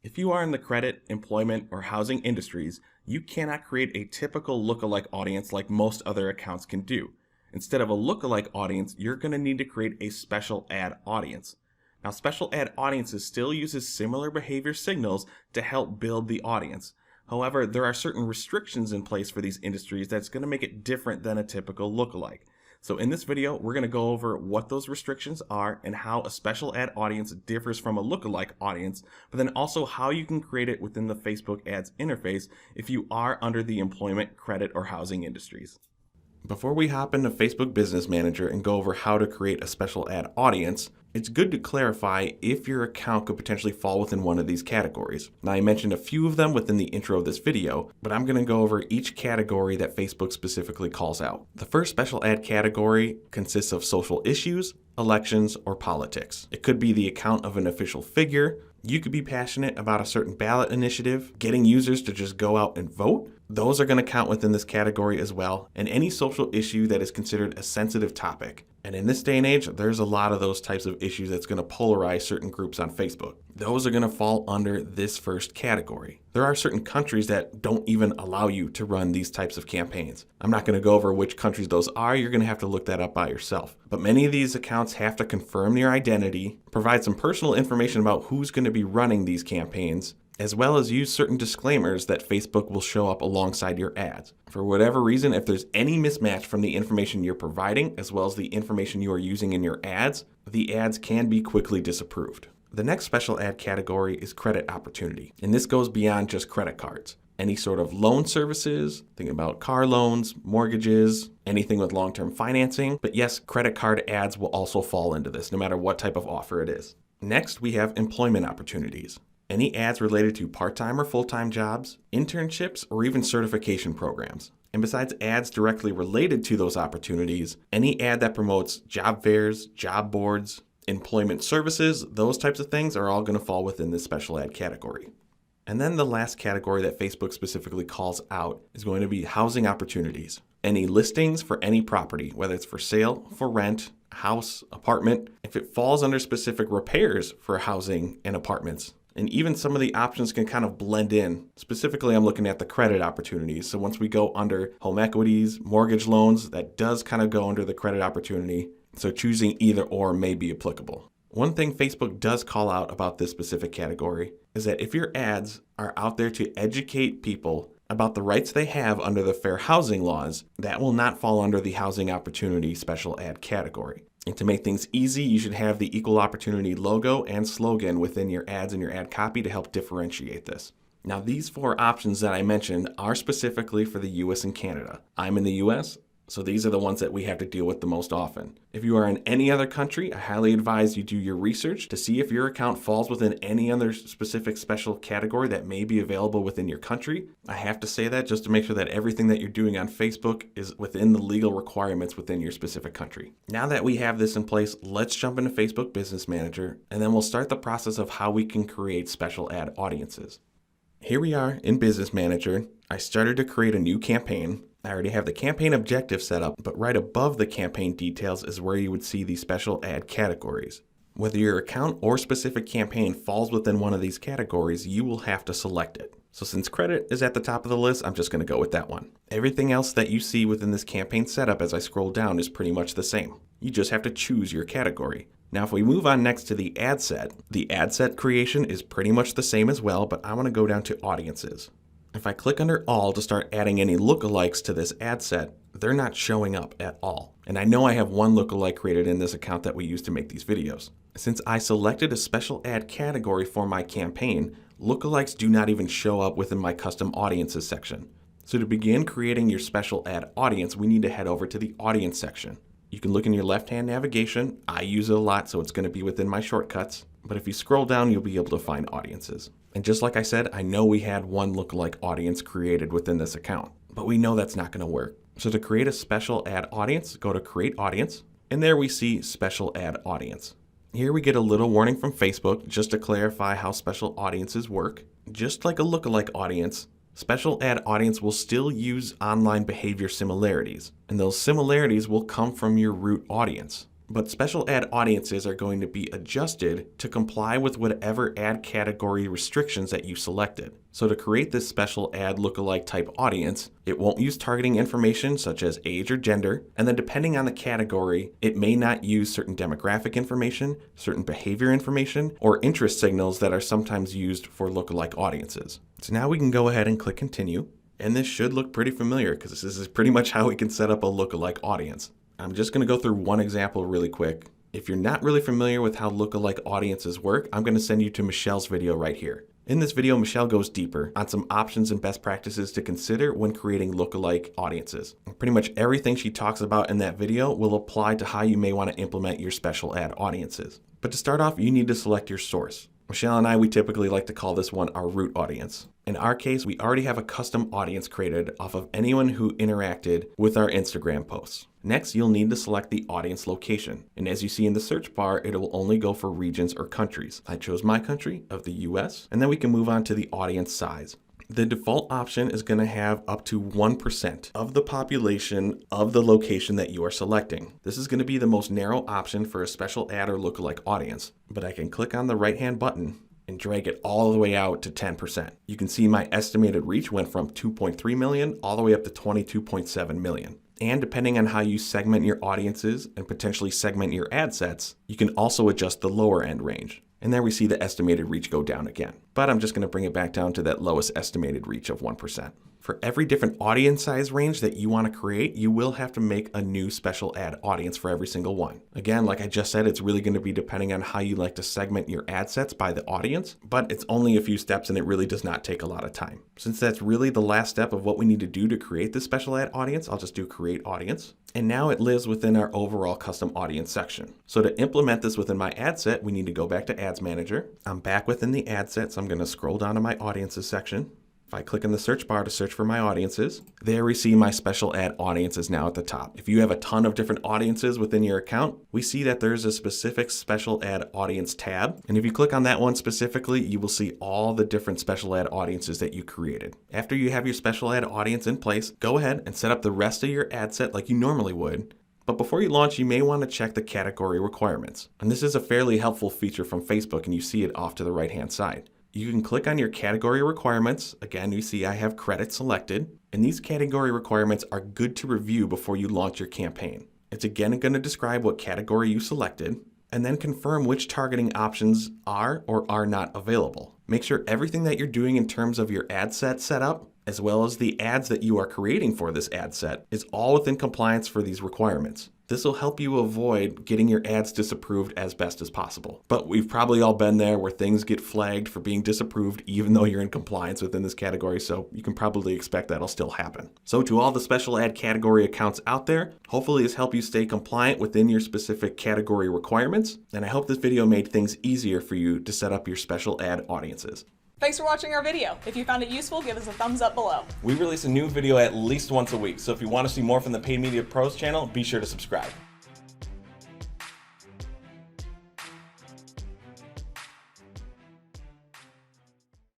If you are in the credit, employment, or housing industries, you cannot create a typical lookalike audience like most other accounts can do. Instead of a lookalike audience, you're going to need to create a special ad audience. Now, special ad audiences still uses similar behavior signals to help build the audience. However, there are certain restrictions in place for these industries that's going to make it different than a typical lookalike. So in this video, we're going to go over what those restrictions are and how a special ad audience differs from a lookalike audience, but then also how you can create it within the Facebook ads interface if you are under the employment, credit, or housing industries. Before we hop into Facebook Business Manager and go over how to create a special ad audience, it's good to clarify if your account could potentially fall within one of these categories. Now, I mentioned a few of them within the intro of this video, but I'm going to go over each category that Facebook specifically calls out. The first special ad category consists of social issues, elections, or politics. It could be the account of an official figure. You could be passionate about a certain ballot initiative, getting users to just go out and vote. Those are going to count within this category as well, and any social issue that is considered a sensitive topic. And in this day and age, there's a lot of those types of issues that's going to polarize certain groups on Facebook. Those are going to fall under this first category. There are certain countries that don't even allow you to run these types of campaigns. I'm not going to go over which countries those are. You're going to have to look that up by yourself. But many of these accounts have to confirm your identity, provide some personal information about who's going to be running these campaigns, as well as use certain disclaimers that Facebook will show up alongside your ads. For whatever reason, if there's any mismatch from the information you're providing, as well as the information you are using in your ads, the ads can be quickly disapproved. The next special ad category is credit opportunity, and this goes beyond just credit cards. Any sort of loan services, think about car loans, mortgages, anything with long-term financing. But yes, credit card ads will also fall into this, no matter what type of offer it is. Next, we have employment opportunities. Any ads related to part-time or full-time jobs, internships, or even certification programs. And besides ads directly related to those opportunities, any ad that promotes job fairs, job boards, employment services, those types of things are all going to fall within this special ad category. And then the last category that Facebook specifically calls out is going to be housing opportunities. Any listings for any property, whether it's for sale, for rent, house, apartment, if it falls under specific repairs for housing and apartments. And even some of the options can kind of blend in. Specifically, I'm looking at the credit opportunities. So once we go under home equities, mortgage loans, that does kind of go under the credit opportunity. So choosing either or may be applicable. One thing Facebook does call out about this specific category is that if your ads are out there to educate people about the rights they have under the fair housing laws, that will not fall under the housing opportunity special ad category. And to make things easy, you should have the equal opportunity logo and slogan within your ads and your ad copy to help differentiate this. Now, these four options that I mentioned are specifically for the US and Canada. I'm in the US, so these are the ones that we have to deal with the most often. If you are in any other country, I highly advise you do your research to see if your account falls within any other specific special category that may be available within your country. I have to say that just to make sure that everything that you're doing on Facebook is within the legal requirements within your specific country. Now that we have this in place, let's jump into Facebook Business Manager, and then we'll start the process of how we can create special ad audiences. Here we are in Business Manager. I started to create a new campaign. I already have the campaign objective set up, but right above the campaign details is where you would see the special ad categories. Whether your account or specific campaign falls within one of these categories, you will have to select it. So since credit is at the top of the list, I'm just going to go with that one. Everything else that you see within this campaign setup as I scroll down is pretty much the same. You just have to choose your category. Now, if we move on next to the ad set creation is pretty much the same as well, but I want to go down to audiences. If I click under all to start adding any lookalikes to this ad set, they're not showing up at all. And I know I have one lookalike created in this account that we use to make these videos. Since I selected a special ad category for my campaign, lookalikes do not even show up within my custom audiences section. So to begin creating your special ad audience, we need to head over to the audience section. You can look in your left-hand navigation. I use it a lot, so it's going to be within my shortcuts. But if you scroll down, you'll be able to find audiences. And just like I said, I know we had one lookalike audience created within this account, but we know that's not going to work. So to create a special ad audience, go to Create Audience, and there we see Special Ad Audience. Here we get a little warning from Facebook just to clarify how special audiences work. Just like a lookalike audience, special ad audience will still use online behavior similarities, and those similarities will come from your root audience. but special ad audiences are going to be adjusted to comply with whatever ad category restrictions that you selected. So to create this special ad lookalike type audience, it won't use targeting information such as age or gender, and then depending on the category, it may not use certain demographic information, certain behavior information, or interest signals that are sometimes used for lookalike audiences. So now we can go ahead and click continue, and this should look pretty familiar because this is pretty much how we can set up a lookalike audience. I'm just going to go through one example really quick. If you're not really familiar with how lookalike audiences work, I'm going to send you to Michelle's video right here. In this video, Michelle goes deeper on some options and best practices to consider when creating lookalike audiences. Pretty much everything she talks about in that video will apply to how you may want to implement your special ad audiences. But to start off, you need to select your source. Michelle and I, we typically like to call this one our root audience. In our case, we already have a custom audience created off of anyone who interacted with our Instagram posts. Next, you'll need to select the audience location. And as you see in the search bar, it will only go for regions or countries. I chose my country of the US, and then we can move on to the audience size. The default option is going to have up to 1% of the population of the location that you are selecting. This is going to be the most narrow option for a special ad or lookalike audience, but I can click on the right-hand button and drag it all the way out to 10%. You can see my estimated reach went from 2.3 million all the way up to 22.7 million. And depending on how you segment your audiences and potentially segment your ad sets, you can also adjust the lower end range. And there we see the estimated reach go down again. But I'm just going to bring it back down to that lowest estimated reach of 1%. For every different audience size range that you want to create, you will have to make a new special ad audience for every single one. Again, like I just said, it's really going to be depending on how you like to segment your ad sets by the audience, but it's only a few steps and it really does not take a lot of time. Since that's really the last step of what we need to do to create this special ad audience, I'll just do create audience. And now it lives within our overall custom audience section. So to implement this within my ad set, we need to go back to Ads Manager. I'm back within the ad set, so I'm going to scroll down to my audiences section. If I click in the search bar to search for my audiences, there we see my special ad audiences now at the top. If you have a ton of different audiences within your account, we see that there's a specific special ad audience tab. And if you click on that one specifically, you will see all the different special ad audiences that you created. After you have your special ad audience in place, go ahead and set up the rest of your ad set like you normally would. But before you launch, you may want to check the category requirements. And this is a fairly helpful feature from Facebook, and you see it off to the right-hand side. You can click on your category requirements. Again, you see I have credit selected, and these category requirements are good to review before you launch your campaign. It's again going to describe what category you selected, and then confirm which targeting options are or are not available. Make sure everything that you're doing in terms of your ad set setup, as well as the ads that you are creating for this ad set, is all within compliance for these requirements. This will help you avoid getting your ads disapproved as best as possible. But we've probably all been there where things get flagged for being disapproved even though you're in compliance within this category, so you can probably expect that'll still happen. So to all the special ad category accounts out there, hopefully this helped you stay compliant within your specific category requirements, and I hope this video made things easier for you to set up your special ad audiences. Thanks for watching our video. If you found it useful, give us a thumbs up below. We release a new video at least once a week, so if you want to see more from the Paid Media Pros channel, be sure to subscribe.